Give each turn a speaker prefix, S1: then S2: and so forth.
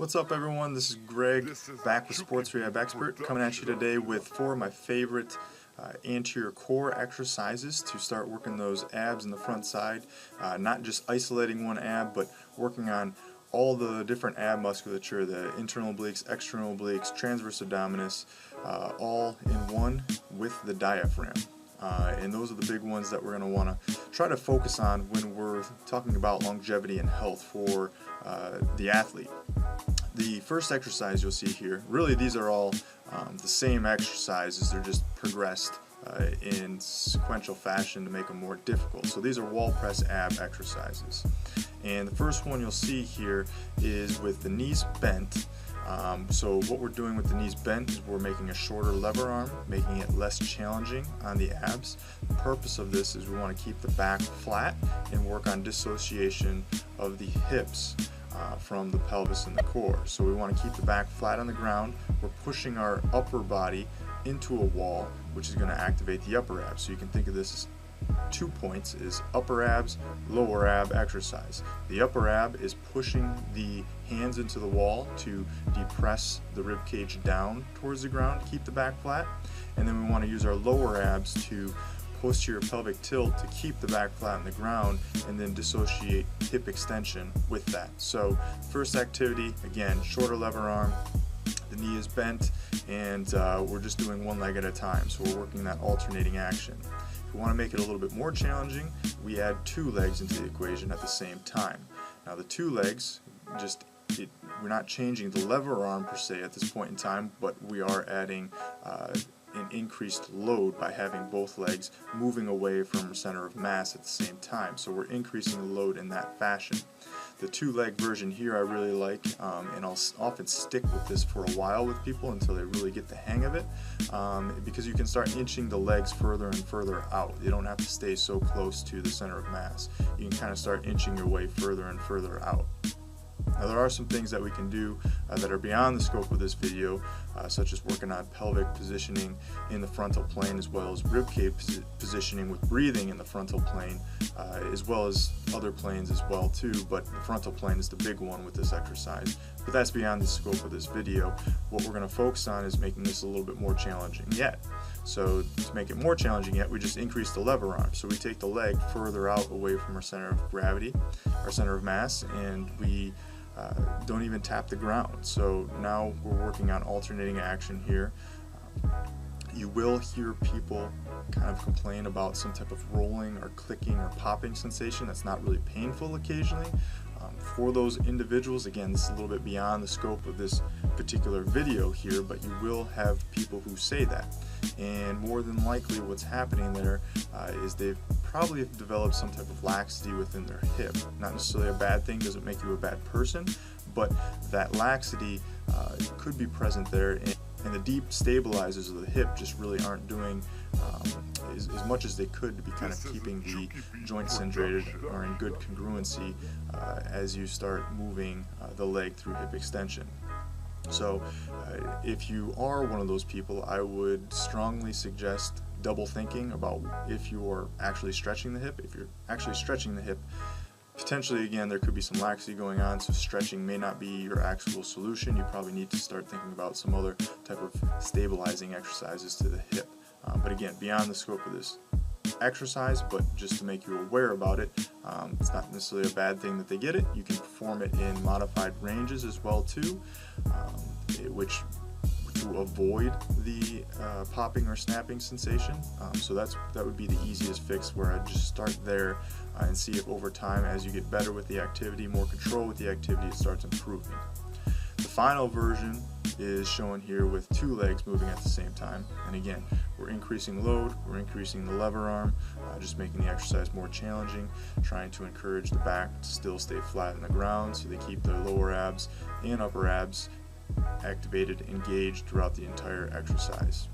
S1: What's up, everyone? This is Greg, back with Sports Rehab Expert, coming at you today with 4 of my favorite anterior core exercises to start working those abs in the front side. Not just isolating one ab, but working on all the different ab musculature, the internal obliques, external obliques, transverse abdominis, all in one with the diaphragm. And those are the big ones that we're going to want to try to focus on when we're talking about longevity and health for the athlete. The first exercise you'll see here, really these are all the same exercises, they're just progressed in sequential fashion to make them more difficult. So these are wall press ab exercises. And the first one you'll see here is with the knees bent. So what we're doing with the knees bent is we're making a shorter lever arm, making it less challenging on the abs. The purpose of this is we want to keep the back flat and work on dissociation of the hips from the pelvis and the core. So we want to keep the back flat on the ground. We're pushing our upper body into a wall, which is going to activate the upper abs. So you can think of this as 2 points, is upper abs, lower ab exercise. The upper ab is pushing the hands into the wall to depress the rib cage down towards the ground, keep the back flat, and then we want to use our lower abs to posterior pelvic tilt to keep the back flat on the ground and then dissociate hip extension with that. So first activity, again, shorter lever arm, the knee is bent, and we're just doing one leg at a time, so we're working that alternating action. If we want to make it a little bit more challenging, we add 2 legs into the equation at the same time. Now the 2 legs, we're not changing the lever arm per se at this point in time, but we are adding an increased load by having both legs moving away from center of mass at the same time. So we're increasing the load in that fashion. The 2-leg version here I really like, and I'll often stick with this for a while with people until they really get the hang of it, because you can start inching the legs further and further out. You don't have to stay so close to the center of mass. You can kind of start inching your way further and further out. Now there are some things that we can do that are beyond the scope of this video, such as working on pelvic positioning in the frontal plane, as well as ribcage positioning with breathing in the frontal plane, as well as other planes as well too, but the frontal plane is the big one with this exercise. But that's beyond the scope of this video. What we're going to focus on is making this a little bit more challenging yet. So to make it more challenging yet, we just increase the lever arm. So we take the leg further out away from our center of gravity, our center of mass, and we don't even tap the ground. So now we're working on alternating action here. You will hear people kind of complain about some type of rolling or clicking or popping sensation that's not really painful occasionally. For those individuals, again, this is a little bit beyond the scope of this particular video here, but you will have people who say that. And more than likely what's happening there is they've probably developed some type of laxity within their hip. Not necessarily a bad thing, doesn't make you a bad person, but that laxity could be present there, and the deep stabilizers of the hip just really aren't doing as much as they could to be kind of keeping the joint centrated or in good congruency as you start moving the leg through hip extension. So if you are one of those people, I would strongly suggest double thinking about if you're actually stretching the hip. If you're actually stretching the hip, potentially, again, there could be some laxity going on, so stretching may not be your actual solution. You probably need to start thinking about some other type of stabilizing exercises to the hip. But again, beyond the scope of this exercise, but just to make you aware about it, it's not necessarily a bad thing that they get it. You can perform it in modified ranges as well too, which to avoid the popping or snapping sensation. So that would be the easiest fix, where I'd just start there and see if over time, as you get better with the activity, more control with the activity, it starts improving. The final version is shown here with 2 legs moving at the same time, and again, we're increasing load, we're increasing the lever arm, just making the exercise more challenging, trying to encourage the back to still stay flat on the ground so they keep their lower abs and upper abs activated, engaged throughout the entire exercise.